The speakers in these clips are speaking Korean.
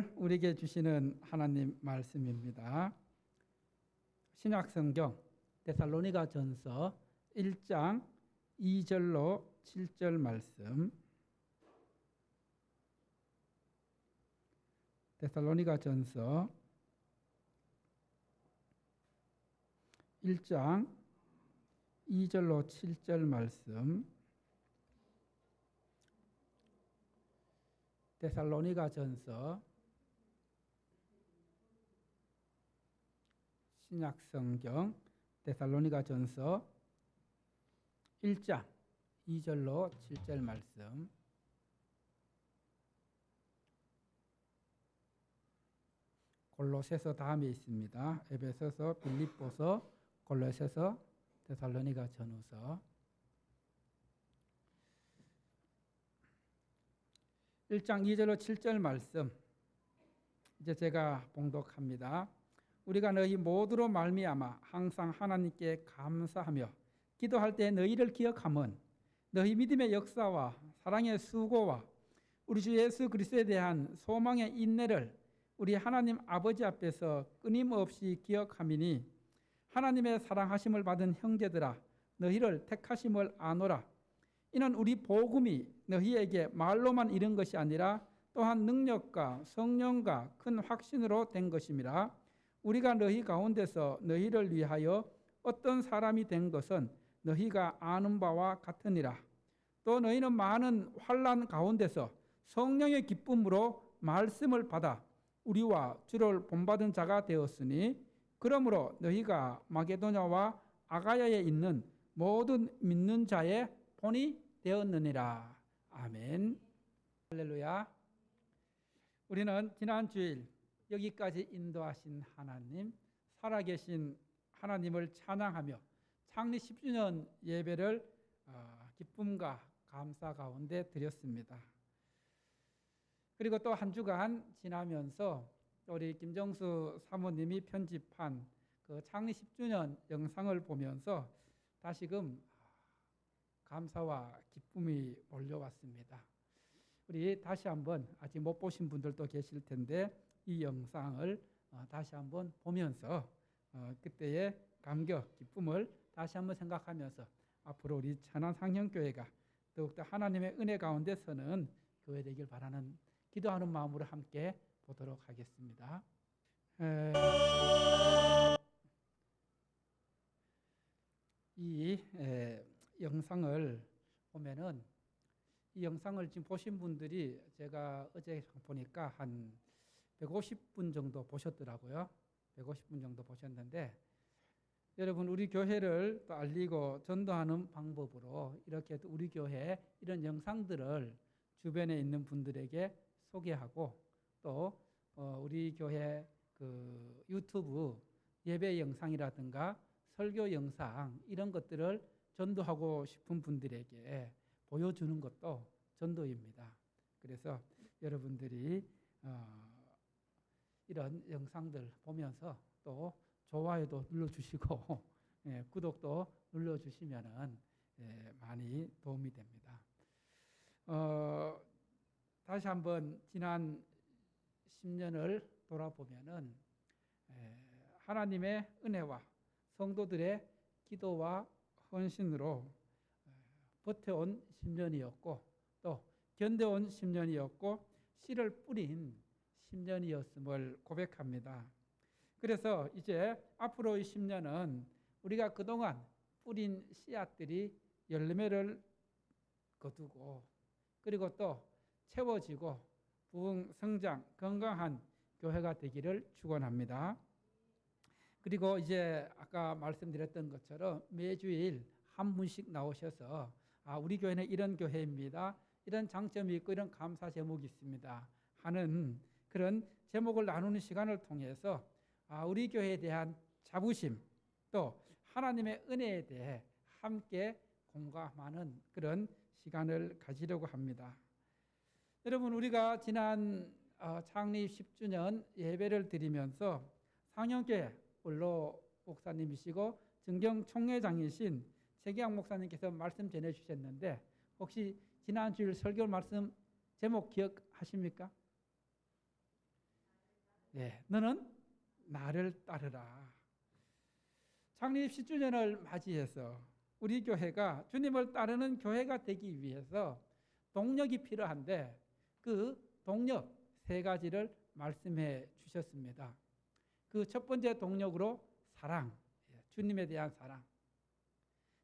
오늘 우리에게 주시는 하나님 말씀입니다. 신약성경 데살로니가전서 1장 2절로 7절 말씀. 데살로니가전서 1장 2절로 7절 말씀. 데살로니가전서 신약성경 데살로니가전서 1장 2절로 7절 말씀. 골로새서 다음에 있습니다. 에베소서, 빌립보서, 골로새서, 데살로니가전후서. 1장 2절로 7절 말씀 이제 제가 봉독합니다. 우리가 너희 모두로 말미암아 항상 하나님께 감사하며 기도할 때 너희를 기억함은 너희 믿음의 역사와 사랑의 수고와 우리 주 예수 그리스도에 대한 소망의 인내를 우리 하나님 아버지 앞에서 끊임없이 기억함이니 하나님의 사랑하심을 받은 형제들아 너희를 택하심을 아노라. 이는 우리 복음이 너희에게 말로만 이른 것이 아니라 또한 능력과 성령과 큰 확신으로 된 것임이라. 우리가 너희 가운데서 너희를 위하여 어떤 사람이 된 것은 너희가 아는 바와 같으니라. 또 너희는 많은 환난 가운데서 성령의 기쁨으로 말씀을 받아 우리와 주를 본받은 자가 되었으니 그러므로 너희가 마게도냐와 아가야에 있는 모든 믿는 자의 본이 되었느니라. 아멘. 할렐루야. 우리는 지난 주일 여기까지 인도하신 하나님, 살아계신 하나님을 찬양하며 창립 10주년 예배를 기쁨과 감사 가운데 드렸습니다. 그리고 또 한 주간 지나면서 우리 김정수 사모님이 편집한 그 창립 10주년 영상을 보면서 다시금 감사와 기쁨이 몰려왔습니다. 우리 다시 한번 아직 못 보신 분들도 계실 텐데 이 영상을 다시 한번 보면서 그때의 감격, 기쁨을 다시 한번 생각하면서 앞으로 우리 천안상형교회가 더욱더 하나님의 은혜 가운데 서는 교회 되길 바라는 기도하는 마음으로 함께 보도록 하겠습니다. 이 영상을 보면은 이 영상을 지금 보신 분들이 제가 어제 보니까 한 150분 정도 보셨더라고요. 150분 정도 보셨는데 여러분 우리 교회를 또 알리고 전도하는 방법으로 이렇게 또 우리 교회 이런 영상들을 주변에 있는 분들에게 소개하고 또 우리 교회 그 유튜브 예배 영상이라든가 설교 영상 이런 것들을 전도하고 싶은 분들에게 보여주는 것도 전도입니다. 그래서 여러분들이 이런 영상들 보면서 또 좋아요도 눌러주시고 구독도 눌러주시면 많이 도움이 됩니다. 다시 한번 지난 10년을 돌아보면은 하나님의 은혜와 성도들의 기도와 헌신으로 버텨온 10년이었고 또 견뎌온 10년이었고 씨를 뿌린 10년이었음을 고백합니다. 그래서 이제 앞으로의 10년은 우리가 그동안 뿌린 씨앗들이 열매를 거두고 그리고 또 채워지고 부흥, 성장, 건강한 교회가 되기를 축원합니다. 그리고 이제 아까 말씀드렸던 것처럼 매주일 한 분씩 나오셔서 우리 교회는 이런 교회입니다. 이런 장점이 있고 이런 감사 제목이 있습니다. 하는 그런 제목을 나누는 시간을 통해서 우리 교회에 대한 자부심 또 하나님의 은혜에 대해 함께 공감하는 그런 시간을 가지려고 합니다. 여러분 우리가 지난 창립 10주년 예배를 드리면서 상영교회 원로 목사님이시고 정경 총회장이신 최기학 목사님께서 말씀 전해주셨는데 혹시 지난 주일 설교 말씀 제목 기억하십니까? 너는 나를 따르라. 창립 10주년을 맞이해서 우리 교회가 주님을 따르는 교회가 되기 위해서 동력이 필요한데 그 동력 3가지를 말씀해 주셨습니다. 그 첫 번째 동력으로 사랑, 주님에 대한 사랑.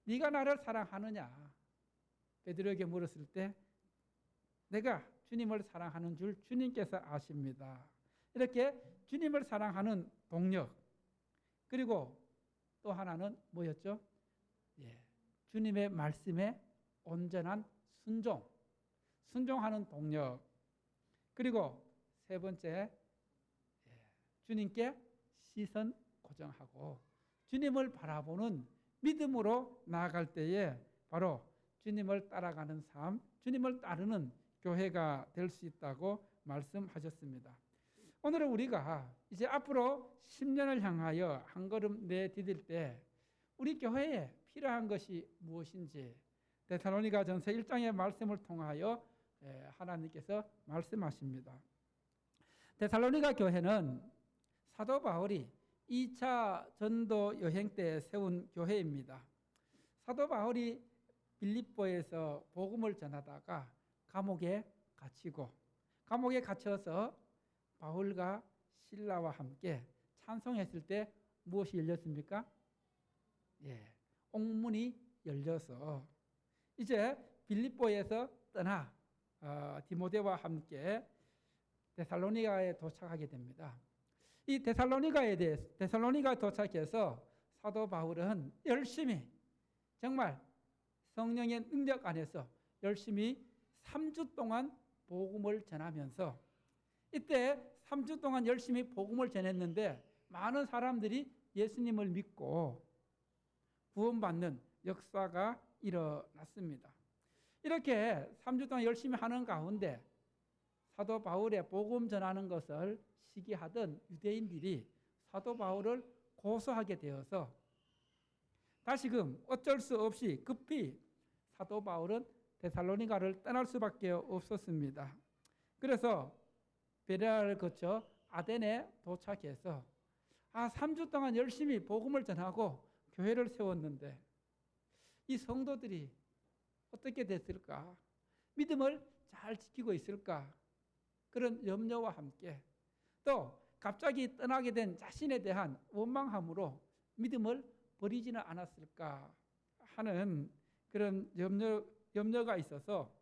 네가 나를 사랑하느냐? 베드로에게 물었을 때 내가 주님을 사랑하는 줄 주님께서 아십니다. 이렇게 주님을 사랑하는 동력. 그리고 또 하나는 뭐였죠? 주님의 말씀에 온전한 순종. 순종하는 동력. 그리고 3번째, 주님께 시선 고정하고 주님을 바라보는 믿음으로 나아갈 때에 바로 주님을 따라가는 삶, 주님을 따르는 교회가 될 수 있다고 말씀하셨습니다. 오늘은 우리가 이제 앞으로 10년을 향하여 한 걸음 내디딜 때 우리 교회에 필요한 것이 무엇인지 데살로니가전서 1장의 말씀을 통하여 하나님께서 말씀하십니다. 데살로니가 교회는 사도 바울이 2차 전도 여행 때 세운 교회입니다. 사도 바울이 빌립보에서 복음을 전하다가 감옥에 갇히고 감옥에 갇혀서 바울과 실라와 함께 찬송했을 때 무엇이 열렸습니까? 옥문이 열려서 이제 빌립보에서 떠나 디모데와 함께 데살로니가에 도착하게 됩니다. 이 데살로니가 도착해서 사도 바울은 열심히 정말 성령의 능력 안에서 열심히 3주 동안 복음을 전하면서 이때 3주 동안 열심히 복음을 전했는데 많은 사람들이 예수님을 믿고 구원받는 역사가 일어났습니다. 이렇게 3주 동안 열심히 하는 가운데 사도 바울의 복음 전하는 것을 시기하던 유대인들이 사도 바울을 고소하게 되어서 다시금 어쩔 수 없이 급히 사도 바울은 데살로니가를 떠날 수밖에 없었습니다. 그래서 베레아를 거쳐 아덴에 도착해서 3주 동안 열심히 복음을 전하고 교회를 세웠는데 이 성도들이 어떻게 됐을까? 믿음을 잘 지키고 있을까? 그런 염려와 함께 또 갑자기 떠나게 된 자신에 대한 원망함으로 믿음을 버리지는 않았을까 하는 그런 염려가 있어서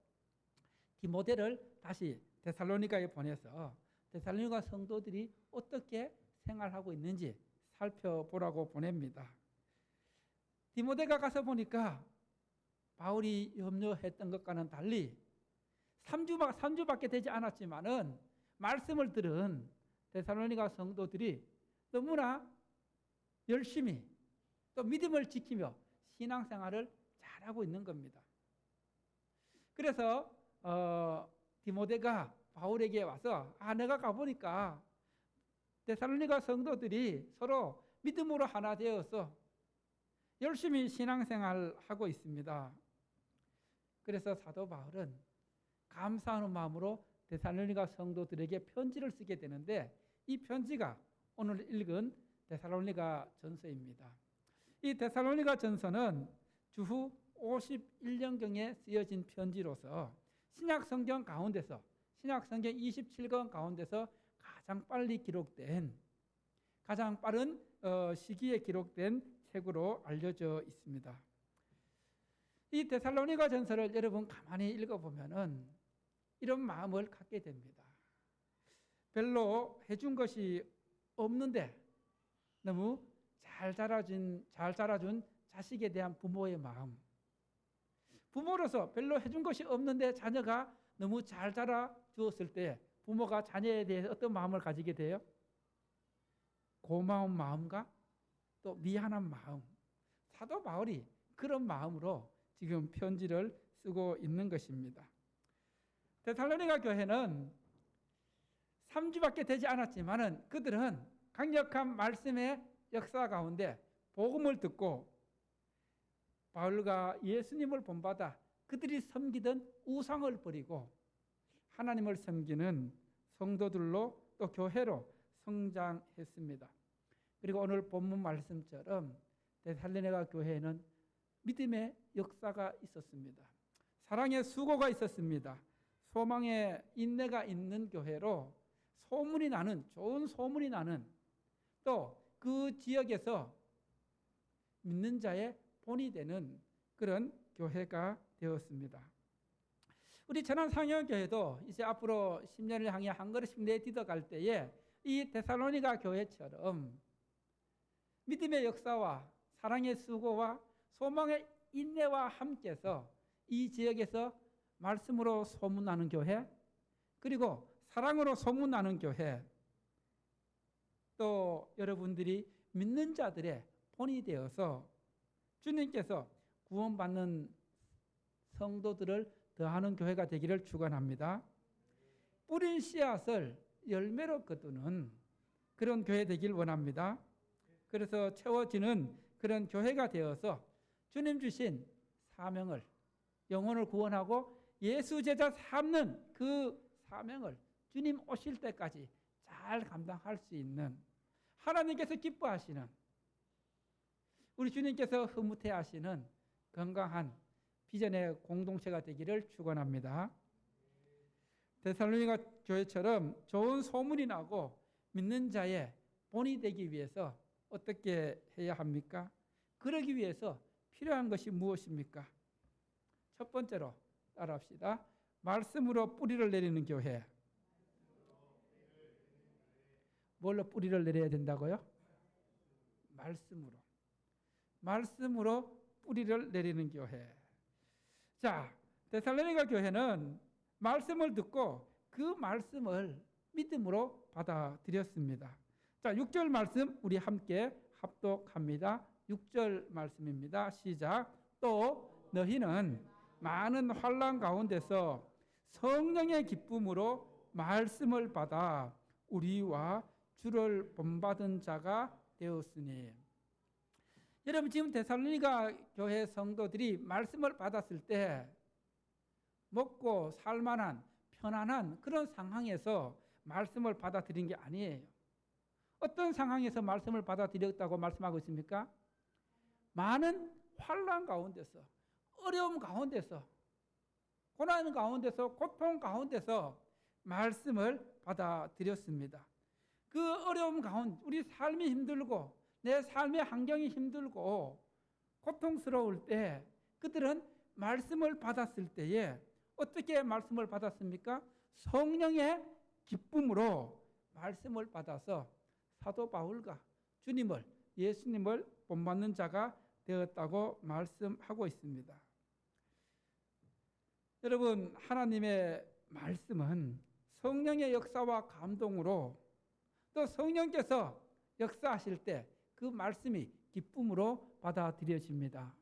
디모데를 다시 데살로니가에 보내서 데살로니가 성도들이 어떻게 생활하고 있는지 살펴보라고 보냅니다. 디모데가 가서 보니까 바울이 염려했던 것과는 달리 3주밖에 되지 않았지만은 말씀을 들은 데살로니가 성도들이 너무나 열심히 또 믿음을 지키며 신앙생활을 잘하고 있는 겁니다. 그래서 디모데가 바울에게 와서 내가 가보니까 데살로니가 성도들이 서로 믿음으로 하나 되어서 열심히 신앙생활하고 있습니다. 그래서 사도 바울은 감사하는 마음으로 데살로니가 성도들에게 편지를 쓰게 되는데 이 편지가 오늘 읽은 데살로니가 전서입니다. 이 데살로니가 전서는 주후 51년경에 쓰여진 편지로서 신약 성경 가운데서 신약 성경 27권 가운데서 가장 빨리 기록된 가장 빠른 시기에 기록된 책으로 알려져 있습니다. 이 데살로니가 전서를 여러분 가만히 읽어보면은 이런 마음을 갖게 됩니다. 별로 해준 것이 없는데 너무 잘 자라준 자식에 대한 부모의 마음. 부모로서 별로 해준 것이 없는데 자녀가 너무 잘 자라주었을 때 부모가 자녀에 대해서 어떤 마음을 가지게 돼요? 고마운 마음과 또 미안한 마음. 사도 바울이 그런 마음으로 지금 편지를 쓰고 있는 것입니다. 데살로니가 교회는 3주밖에 되지 않았지만은 그들은 강력한 말씀의 역사 가운데 복음을 듣고 바울과 예수님을 본받아 그들이 섬기던 우상을 버리고 하나님을 섬기는 성도들로 또 교회로 성장했습니다. 그리고 오늘 본문 말씀처럼 데살로니가 교회에는 믿음의 역사가 있었습니다. 사랑의 수고가 있었습니다. 소망의 인내가 있는 교회로 소문이 나는, 좋은 소문이 나는, 또 그 지역에서 믿는 자의 본이 되는 그런 교회가 되었습니다. 우리 천안상영교회도 이제 앞으로 10년을 향해 한 걸음씩 내딛어갈 때에 이 데살로니가 교회처럼 믿음의 역사와 사랑의 수고와 소망의 인내와 함께해서 이 지역에서 말씀으로 소문나는 교회, 그리고 사랑으로 소문나는 교회, 또 여러분들이 믿는 자들의 본이 되어서 주님께서 구원받는 성도들을 더하는 교회가 되기를 축원합니다. 뿌린 씨앗을 열매로 거두는 그런 교회 되길 원합니다. 그래서 채워지는 그런 교회가 되어서 주님 주신 사명을, 영혼을 구원하고 예수 제자 삼는 그 사명을 주님 오실 때까지 잘 감당할 수 있는, 하나님께서 기뻐하시는, 우리 주님께서 흐뭇해 하시는 건강한 비전의 공동체가 되기를 축원합니다. 데살로니가 교회처럼 좋은 소문이 나고 믿는 자의 본이 되기 위해서 어떻게 해야 합니까? 그러기 위해서 필요한 것이 무엇입니까? 첫 번째로 따라합시다. 말씀으로 뿌리를 내리는 교회. 뭘로 뿌리를 내려야 된다고요? 말씀으로. 말씀으로 뿌리를 내리는 교회. 자, 데살로니가 교회는 말씀을 듣고 그 말씀을 믿음으로 받아들였습니다. 자, 6절 말씀 우리 함께 합독합니다. 6절 말씀입니다. 시작. 또 너희는 많은 환난 가운데서 성령의 기쁨으로 말씀을 받아 우리와 주를 본받은 자가 되었으니. 여러분, 지금 데살로니가 교회 성도들이 말씀을 받았을 때 먹고 살만한 편안한 그런 상황에서 말씀을 받아들인 게 아니에요. 어떤 상황에서 말씀을 받아들였다고 말씀하고 있습니까? 많은 환난 가운데서, 어려움 가운데서, 고난 가운데서, 고통 가운데서 말씀을 받아들였습니다. 그 어려움 가운데 우리 삶이 힘들고 내 삶의 환경이 힘들고 고통스러울 때 그들은 말씀을 받았을 때에 어떻게 말씀을 받았습니까? 성령의 기쁨으로 말씀을 받아서 사도 바울과 주님을, 예수님을 본받는 자가 되었다고 말씀하고 있습니다. 여러분, 하나님의 말씀은 성령의 역사와 감동으로, 또 성령께서 역사하실 때 그 말씀이 기쁨으로 받아들여집니다.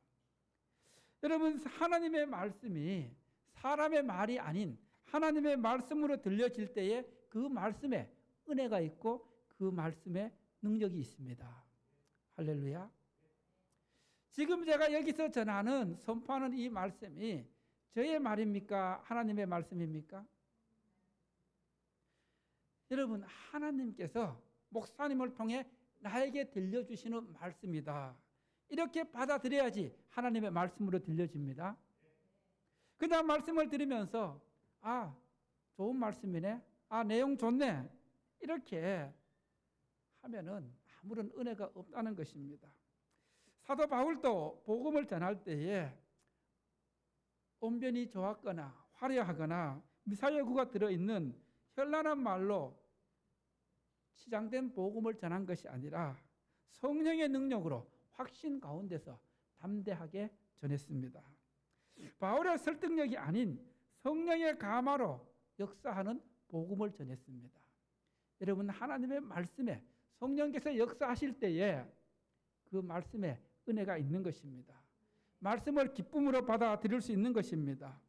여러분, 하나님의 말씀이 사람의 말이 아닌 하나님의 말씀으로 들려질 때에 그 말씀에 은혜가 있고 그 말씀에 능력이 있습니다. 할렐루야. 지금 제가 여기서 전하는, 선포하는 이 말씀이 저의 말입니까? 하나님의 말씀입니까? 여러분, 하나님께서 목사님을 통해 나에게 들려주시는 말씀이다. 이렇게 받아들여야지 하나님의 말씀으로 들려집니다. 그 다음 말씀을 들으면서 아, 좋은 말씀이네. 아, 내용 좋네. 이렇게 하면은 아무런 은혜가 없다는 것입니다. 사도 바울도 복음을 전할 때에 언변이 좋았거나 화려하거나 미사여구가 들어있는 현란한 말로 치장된 복음을 전한 것이 아니라 성령의 능력으로 확신 가운데서 담대하게 전했습니다. 바울의 설득력이 아닌 성령의 감화로 역사하는 복음을 전했습니다. 여러분, 하나님의 말씀에 성령께서 역사하실 때에 그 말씀에 은혜가 있는 것입니다. 말씀을 기쁨으로 받아들일 수 있는 것입니다.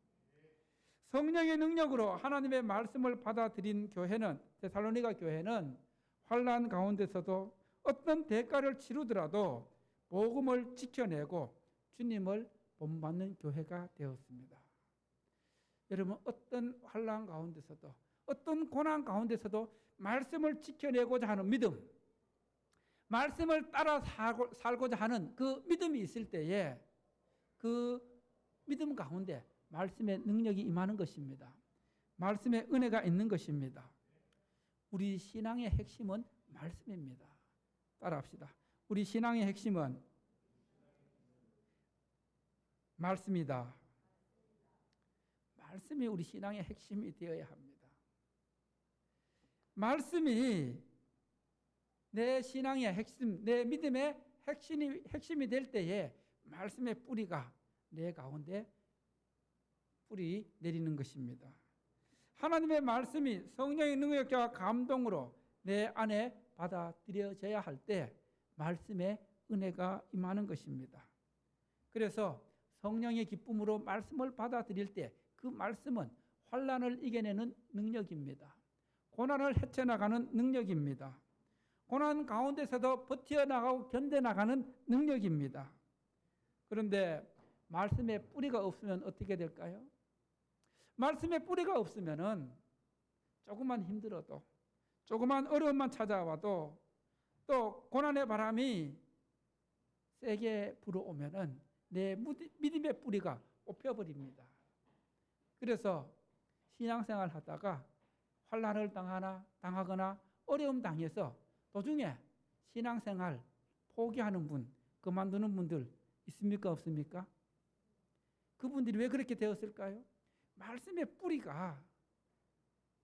성령의 능력으로 하나님의 말씀을 받아들인 교회는, 데살로니가 교회는 환난 가운데서도 어떤 대가를 치르더라도 복음을 지켜내고 주님을 본받는 교회가 되었습니다. 여러분, 어떤 환난 가운데서도, 어떤 고난 가운데서도 말씀을 지켜내고자 하는 믿음, 말씀을 따라 살고자 하는 그 믿음이 있을 때에 그 믿음 가운데 말씀의 능력이 임하는 것입니다. 말씀의 은혜가 있는 것입니다. 우리 신앙의 핵심은 말씀입니다. 따라합시다. 우리 신앙의 핵심은 말씀이다. 말씀이 우리 신앙의 핵심이 되어야 합니다. 말씀이 내 신앙의 핵심, 내 믿음의 핵심이 될 때에 말씀의 뿌리가 내 가운데 뿌리 내리는 것입니다. 하나님의 말씀이 성령의 능력과 감동으로 내 안에 받아들여져야 할 때 말씀의 은혜가 임하는 것입니다. 그래서 성령의 기쁨으로 말씀을 받아들일 때 그 말씀은 환난을 이겨내는 능력입니다. 고난을 헤쳐나가는 능력입니다. 고난 가운데서도 버텨나가고 견뎌나가는 능력입니다. 그런데 말씀의 뿌리가 없으면 어떻게 될까요? 말씀의 뿌리가 없으면은 조금만 힘들어도, 조금만 어려움만 찾아와도, 또 고난의 바람이 세게 불어오면은 내 믿음의 뿌리가 뽑혀버립니다. 그래서 신앙생활 하다가 환난을 당하거나 어려움 당해서 도중에 신앙생활 포기하는 분, 그만두는 분들 있습니까? 없습니까? 그분들이 왜 그렇게 되었을까요? 말씀의 뿌리가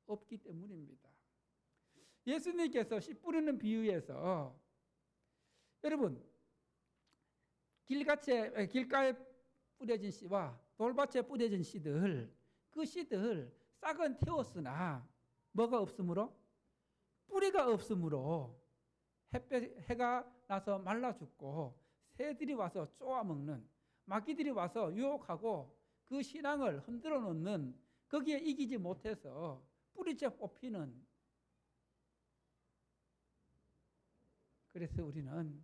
없기 때문입니다. 예수님께서 씨 뿌리는 비유에서 여러분 길가에 뿌려진 씨와 돌밭에 뿌려진 씨들, 그 씨들 싹은 틔웠으나 뭐가 없으므로? 뿌리가 없으므로 해가 나서 말라 죽고 새들이 와서 쪼아먹는, 마귀들이 와서 유혹하고 그 신앙을 흔들어 놓는, 거기에 이기지 못해서 뿌리째 뽑히는. 그래서 우리는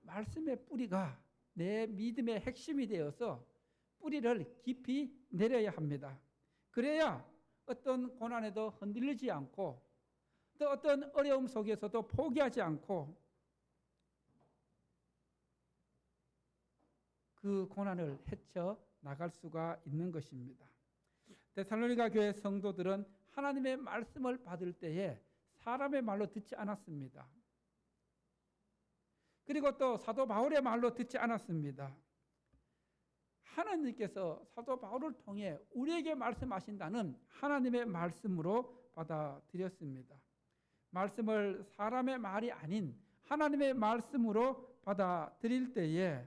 말씀의 뿌리가 내 믿음의 핵심이 되어서 뿌리를 깊이 내려야 합니다. 그래야 어떤 고난에도 흔들리지 않고 또 어떤 어려움 속에서도 포기하지 않고 그 고난을 헤쳐 나갈 수가 있는 것입니다. 데살로니가 교회 성도들은 하나님의 말씀을 받을 때에 사람의 말로 듣지 않았습니다. 그리고 또 사도 바울의 말로 듣지 않았습니다. 하나님께서 사도 바울을 통해 우리에게 말씀하신다는 하나님의 말씀으로 받아들였습니다. 말씀을 사람의 말이 아닌 하나님의 말씀으로 받아들일 때에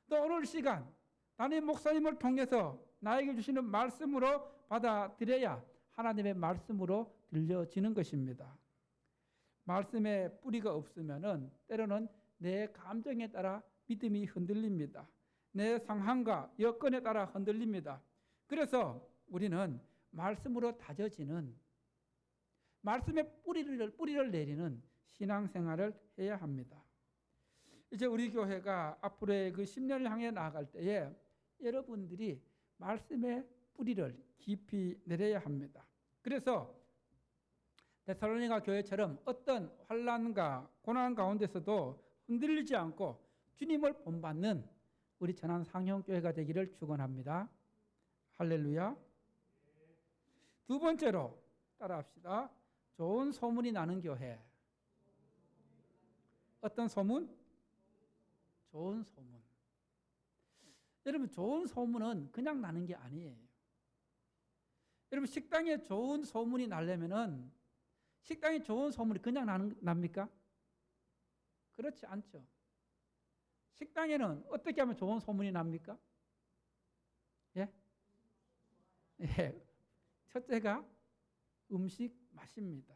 또 오늘 시간 담임 목사님을 통해서 나에게 주시는 말씀으로 받아들여야 하나님의 말씀으로 들려지는 것입니다. 말씀에 뿌리가 없으면은 때로는 내 감정에 따라 믿음이 흔들립니다. 내 상황과 여건에 따라 흔들립니다. 그래서 우리는 말씀으로 다져지는, 말씀의 뿌리를 내리는 신앙생활을 해야 합니다. 이제 우리 교회가 앞으로의 그 10년을 향해 나아갈 때에 여러분들이 말씀의 뿌리를 깊이 내려야 합니다. 그래서 데살로니가 교회처럼 어떤 환난과 고난 가운데서도 흔들리지 않고 주님을 본받는 우리 천안 상형교회가 되기를 축원합니다. 할렐루야. 두 번째로 따라합시다. 좋은 소문이 나는 교회. 어떤 소문? 좋은 소문. 여러분, 좋은 소문은 그냥 나는 게 아니에요. 여러분, 식당에 좋은 소문이 나려면은 식당에 좋은 소문이 그냥 납니까? 그렇지 않죠. 식당에는 어떻게 하면 좋은 소문이 납니까? 예? 예. 첫째가 음식 맛입니다.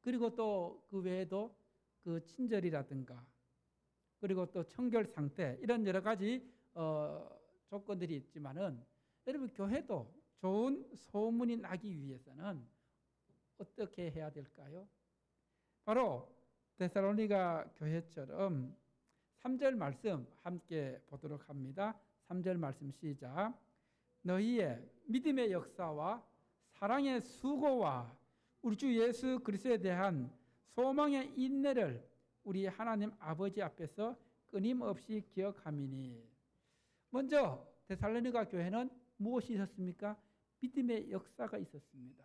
그리고 또 그 외에도 그 친절이라든가 그리고 또 청결 상태 이런 여러 가지 조건들이 있지만은 여러분 교회도 좋은 소문이 나기 위해서는 어떻게 해야 될까요? 바로 데살로니가 교회처럼 3절 말씀 함께 보도록 합니다. 3절 말씀 시작. 너희의 믿음의 역사와 사랑의 수고와 우리 주 예수 그리스도에 대한 소망의 인내를 우리 하나님 아버지 앞에서 끊임없이 기억함이니. 먼저 데살로니가 교회는 무엇이 있었습니까? 믿음의 역사가 있었습니다.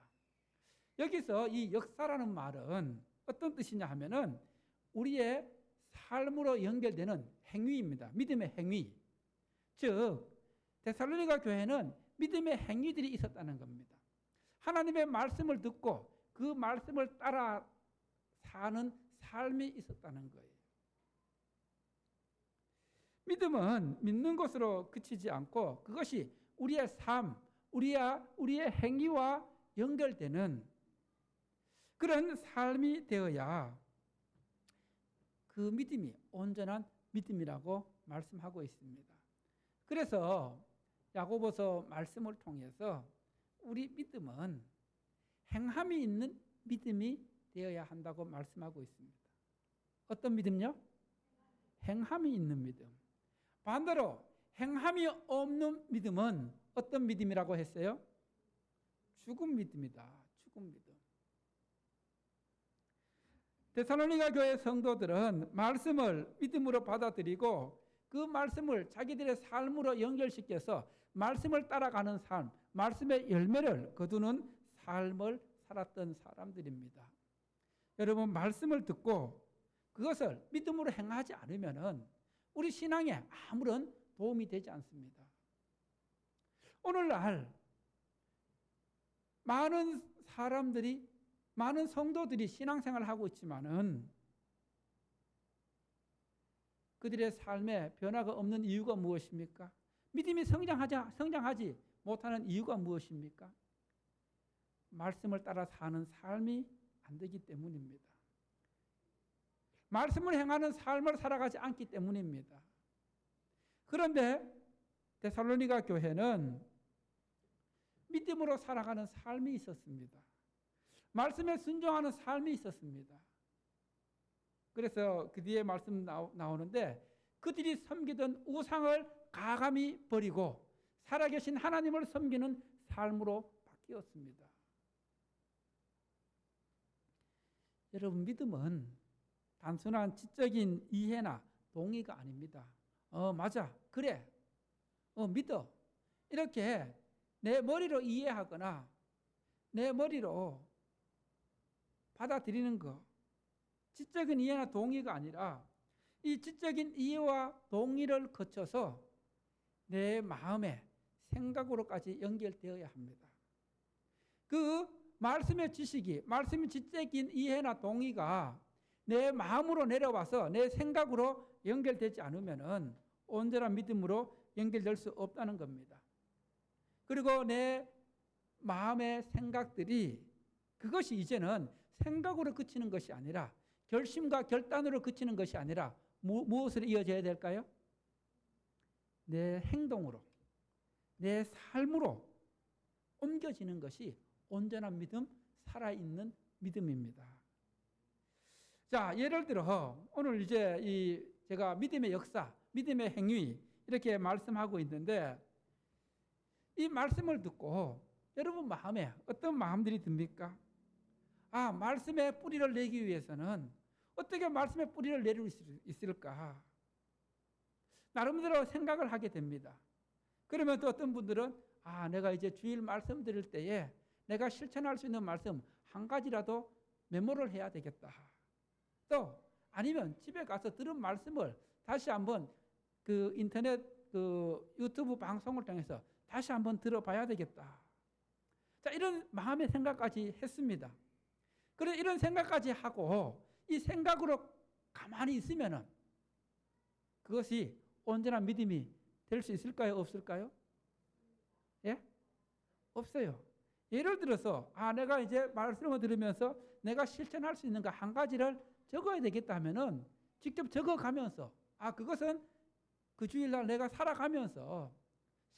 여기서 이 역사라는 말은 어떤 뜻이냐 하면은 우리의 삶으로 연결되는 행위입니다. 믿음의 행위. 즉 데살로니가 교회는 믿음의 행위들이 있었다는 겁니다. 하나님의 말씀을 듣고 그 말씀을 따라 사는 삶이 있었다는 거예요. 믿음은 믿는 것으로 그치지 않고 그것이 우리의 삶, 우리의 행위와 연결되는 그런 삶이 되어야 그 믿음이 온전한 믿음이라고 말씀하고 있습니다. 그래서 야고보서 말씀을 통해서 우리 믿음은 행함이 있는 믿음이 되어야 한다고 말씀하고 있습니다. 어떤 믿음요? 행함이 있는 믿음. 반대로 행함이 없는 믿음은 어떤 믿음이라고 했어요? 죽은 믿음이다. 죽은 믿음. 데살로니가 교회 성도들은 말씀을 믿음으로 받아들이고 그 말씀을 자기들의 삶으로 연결시켜서 말씀을 따라가는 삶, 말씀의 열매를 거두는 삶을 살았던 사람들입니다. 여러분, 말씀을 듣고 그것을 믿음으로 행하지 않으면 우리 신앙에 아무런 도움이 되지 않습니다. 오늘날 많은 사람들이, 많은 성도들이 신앙생활을 하고 있지만은 그들의 삶에 변화가 없는 이유가 무엇입니까? 믿음이 성장하지 못하는 이유가 무엇입니까? 말씀을 따라 사는 삶이 안 되기 때문입니다. 말씀을 행하는 삶을 살아가지 않기 때문입니다. 그런데 데살로니가 교회는 믿음으로 살아가는 삶이 있었습니다. 말씀에 순종하는 삶이 있었습니다. 그래서 그 뒤에 말씀 나오는데 그들이 섬기던 우상을 가감히 버리고 살아계신 하나님을 섬기는 삶으로 바뀌었습니다. 여러분, 믿음은 단순한 지적인 이해나 동의가 아닙니다. 맞아, 그래, 믿어. 이렇게 내 머리로 이해하거나 내 머리로 받아들이는 것, 지적인 이해나 동의가 아니라 이 지적인 이해와 동의를 거쳐서 내 마음의 생각으로까지 연결되어야 합니다. 그 말씀의 지식이, 말씀의 지적인 이해나 동의가 내 마음으로 내려와서 내 생각으로 연결되지 않으면 온전한 믿음으로 연결될 수 없다는 겁니다. 그리고 내 마음의 생각들이 그것이 이제는 생각으로 그치는 것이 아니라 결심과 결단으로 그치는 것이 아니라 무엇으로 이어져야 될까요? 내 행동으로, 내 삶으로 옮겨지는 것이 온전한 믿음, 살아있는 믿음입니다. 자, 예를 들어 오늘 이제 제가 믿음의 역사, 믿음의 행위 이렇게 말씀하고 있는데 이 말씀을 듣고 여러분 마음에 어떤 마음들이 듭니까? 말씀의 뿌리를 내기 위해서는 어떻게 말씀의 뿌리를 내릴 수 있을까? 나름대로 생각을 하게 됩니다. 그러면 또 어떤 분들은 내가 이제 주일 말씀 드릴 때에 내가 실천할 수 있는 말씀 한 가지라도 메모를 해야 되겠다. 또 아니면 집에 가서 들은 말씀을 다시 한번 그 인터넷 그 유튜브 방송을 통해서 다시 한번 들어봐야 되겠다. 자, 이런 마음의 생각까지 했습니다. 그래 이런 생각까지 하고 이 생각으로 가만히 있으면은 그것이 온전한 믿음이 될 수 있을까요? 없을까요? 예? 없어요. 예를 들어서 내가 이제 말씀을 들으면서 내가 실천할 수 있는 거 한 가지를 적어야 되겠다 하면은 직접 적어가면서 그것은 그 주일날 내가 살아가면서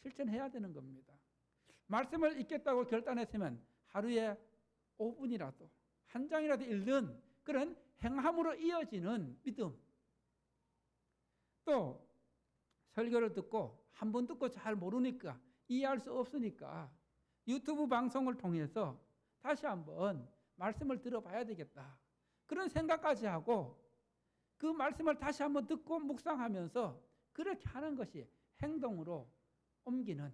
실천해야 되는 겁니다. 말씀을 읽겠다고 결단했으면 하루에 5분이라도 한 장이라도 읽는 그런 행함으로 이어지는 믿음. 또 설교를 듣고 한 번 듣고 잘 모르니까 이해할 수 없으니까 유튜브 방송을 통해서 다시 한번 말씀을 들어봐야 되겠다. 그런 생각까지 하고 그 말씀을 다시 한번 듣고 묵상하면서 그렇게 하는 것이 행동으로 옮기는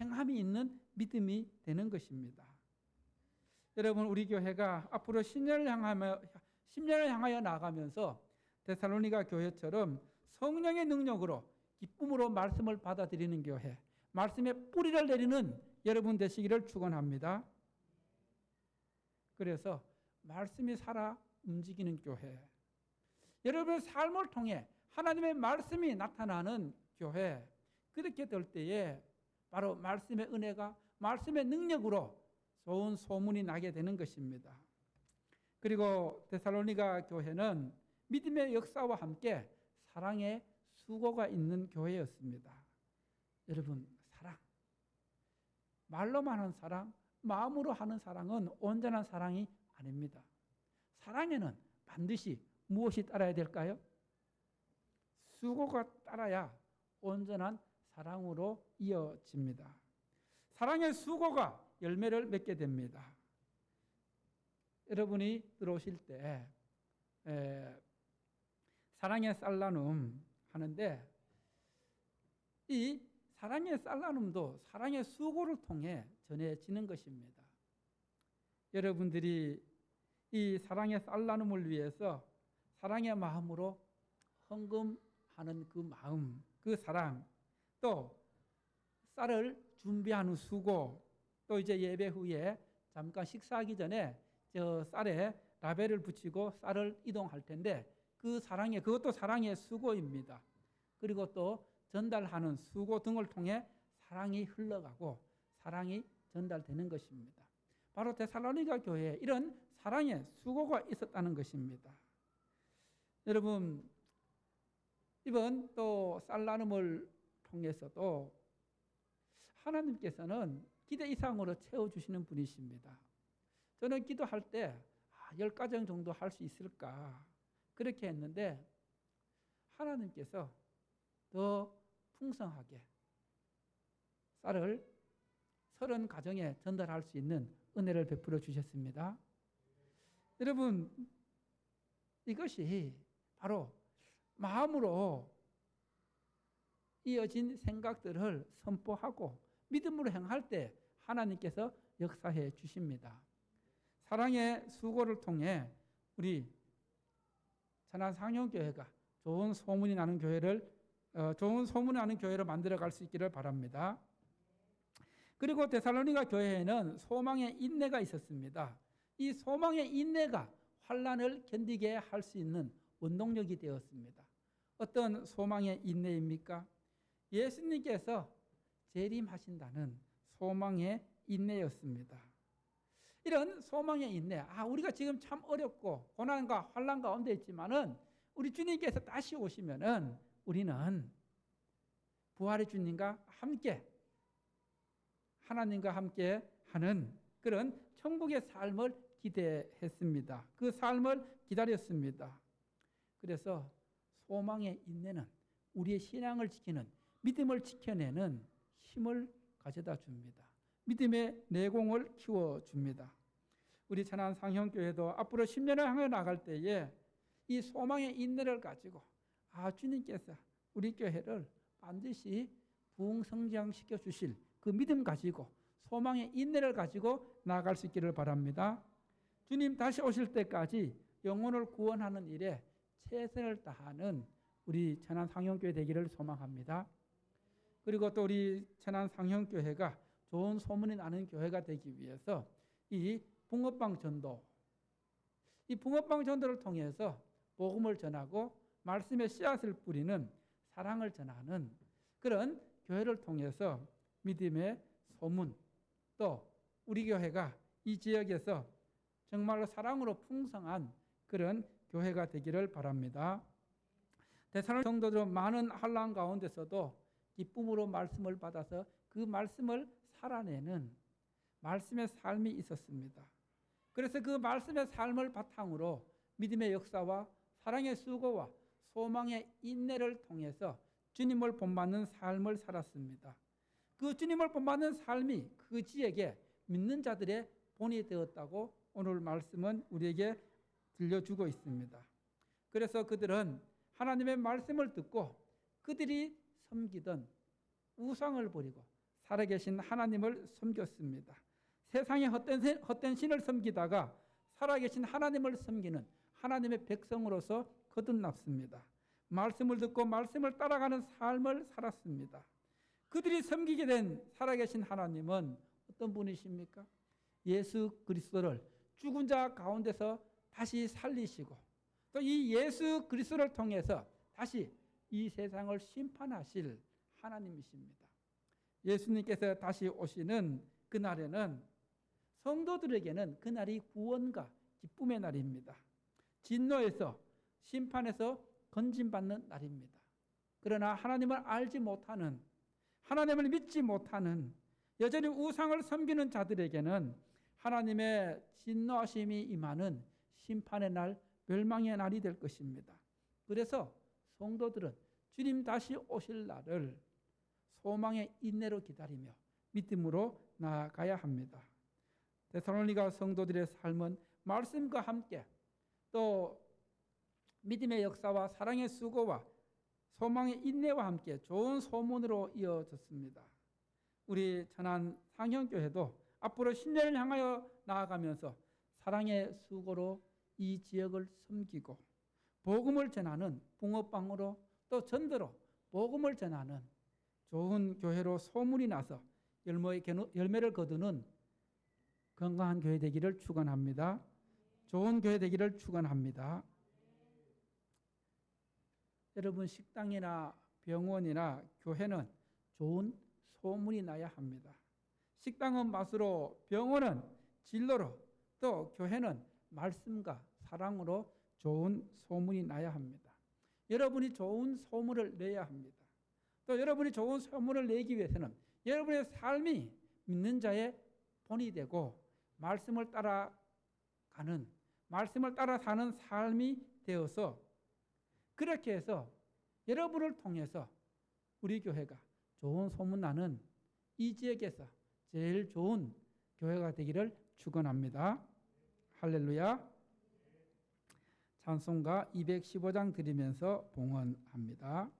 행함이 있는 믿음이 되는 것입니다. 여러분, 우리 교회가 앞으로 10년을 향하여 나아가면서 데살로니가 교회처럼 성령의 능력으로 기쁨으로 말씀을 받아들이는 교회, 말씀의 뿌리를 내리는 여러분 되시기를 축원합니다. 그래서 말씀이 살아 움직이는 교회, 여러분의 삶을 통해 하나님의 말씀이 나타나는 교회, 그렇게 될 때에 바로 말씀의 은혜가 말씀의 능력으로 좋은 소문이 나게 되는 것입니다. 그리고 데살로니가 교회는 믿음의 역사와 함께 사랑의 수고가 있는 교회였습니다. 여러분, 사랑, 말로만 하는 사랑, 마음으로 하는 사랑은 온전한 사랑이 아닙니다. 사랑에는 반드시 무엇이 따라야 될까요? 수고가 따라야 온전한 사랑으로 이어집니다. 사랑의 수고가 열매를 맺게 됩니다. 여러분이 들어오실 때 사랑의 쌀나눔 하는데, 이 사랑의 쌀나눔도 사랑의 수고를 통해 전해지는 것입니다. 여러분들이 이 사랑의 쌀나눔을 위해서 사랑의 마음으로 헌금하는 그 마음, 그 사랑, 또 쌀을 준비하는 수고, 또 이제 예배 후에 잠깐 식사하기 전에 저 쌀에 라벨을 붙이고 쌀을 이동할 텐데, 그 사랑의, 그것도 사랑의 수고입니다. 그리고 또 전달하는 수고 등을 통해 사랑이 흘러가고 사랑이 전달되는 것입니다. 바로 데살로니가 교회에 이런 사랑의 수고가 있었다는 것입니다. 여러분, 이번 또 쌀 나눔을 통해서도 하나님께서는 기대 이상으로 채워주시는 분이십니다. 저는 기도할 때 10가정 정도 할 수 있을까 그렇게 했는데, 하나님께서 더 풍성하게 쌀을 30가정에 전달할 수 있는 은혜를 베풀어 주셨습니다. 여러분, 이것이 바로 마음으로 이어진 생각들을 선포하고 믿음으로 행할 때 하나님께서 역사해 주십니다. 사랑의 수고를 통해 우리 천안상용교회가 좋은 소문이 나는 교회를 만들어갈 수 있기를 바랍니다. 그리고 데살로니가 교회에는 소망의 인내가 있었습니다. 이 소망의 인내가 환난을 견디게 할 수 있는 원동력이 되었습니다. 어떤 소망의 인내입니까? 예수님께서 재림하신다는 소망의 인내였습니다. 이런 소망의 인내, 우리가 지금 참 어렵고 고난과 환난 가운데 있지만은 우리 주님께서 다시 오시면은 우리는 부활의 주님과 함께 하나님과 함께 하는 그런 천국의 삶을 기대했습니다. 그 삶을 기다렸습니다. 그래서 소망의 인내는 우리의 신앙을 지키는, 믿음을 지켜내는 힘을 가져다 줍니다. 믿음의 내공을 키워줍니다. 우리 천안상형교회도 앞으로 10년을 향해 나갈 때에 이 소망의 인내를 가지고 주님께서 우리 교회를 반드시 부흥성장시켜 주실 그 믿음 가지고 소망의 인내를 가지고 나아갈 수 있기를 바랍니다. 주님 다시 오실 때까지 영혼을 구원하는 일에 최선을 다하는 우리 천안상형교회 되기를 소망합니다. 그리고 또 우리 천안상형교회가 좋은 소문이 나는 교회가 되기 위해서 이 붕어빵 전도, 이 붕어빵 전도를 통해서 복음을 전하고 말씀의 씨앗을 뿌리는, 사랑을 전하는 그런 교회를 통해서 믿음의 소문, 또 우리 교회가 이 지역에서 정말로 사랑으로 풍성한 그런 교회가 되기를 바랍니다. 데살로니가 성도들은 많은 환난 가운데서도 기쁨으로 말씀을 받아서 그 말씀을 살아내는 말씀의 삶이 있었습니다. 그래서 그 말씀의 삶을 바탕으로 믿음의 역사와 사랑의 수고와 소망의 인내를 통해서 주님을 본받는 삶을 살았습니다. 그 주님을 본받는 삶이 그 지역에 믿는 자들의 본이 되었다고 오늘 말씀은 우리에게 들려주고 있습니다. 그래서 그들은 하나님의 말씀을 듣고 그들이 섬기던 우상을 버리고 살아계신 하나님을 섬겼습니다. 세상의 헛된 신을 섬기다가 살아계신 하나님을 섬기는 하나님의 백성으로서 거듭났습니다. 말씀을 듣고 말씀을 따라가는 삶을 살았습니다. 그들이 섬기게 된 살아계신 하나님은 어떤 분이십니까? 예수 그리스도를 죽은 자 가운데서 다시 살리시고 또 이 예수 그리스도를 통해서 다시 이 세상을 심판하실 하나님이십니다. 예수님께서 다시 오시는 그날에는 성도들에게는 그날이 구원과 기쁨의 날입니다. 진노에서 심판에서 건진받는 날입니다. 그러나 하나님을 알지 못하는, 하나님을 믿지 못하는, 여전히 우상을 섬기는 자들에게는 하나님의 진노하심이 임하는 심판의 날, 멸망의 날이 될 것입니다. 그래서 성도들은 주님 다시 오실 날을 소망의 인내로 기다리며 믿음으로 나아가야 합니다. 데살로니가 성도들의 삶은 말씀과 함께 또 믿음의 역사와 사랑의 수고와 소망의 인내와 함께 좋은 소문으로 이어졌습니다. 우리 천안 상형교회도 앞으로 10년을 향하여 나아가면서 사랑의 수고로 이 지역을 섬기고 복음을 전하는 붕어빵으로 또 전도로 복음을 전하는 좋은 교회로 소문이 나서 열매를 거두는 건강한 교회 되기를 축원합니다. 좋은 교회 되기를 축원합니다. 여러분, 식당이나 병원이나 교회는 좋은 소문이 나야 합니다. 식당은 맛으로, 병원은 진로로, 또 교회는 말씀과 사랑으로 좋은 소문이 나야 합니다. 여러분이 좋은 소문을 내야 합니다. 또 여러분이 좋은 소문을 내기 위해서는 여러분의 삶이 믿는 자의 본이 되고 말씀을 따라가는, 말씀을 따라 사는 삶이 되어서 그렇게 해서 여러분을 통해서 우리 교회가 좋은 소문나는 이 지역에서 제일 좋은 교회가 되기를 축원합니다. 할렐루야. 찬송가 215장 드리면서 봉헌합니다.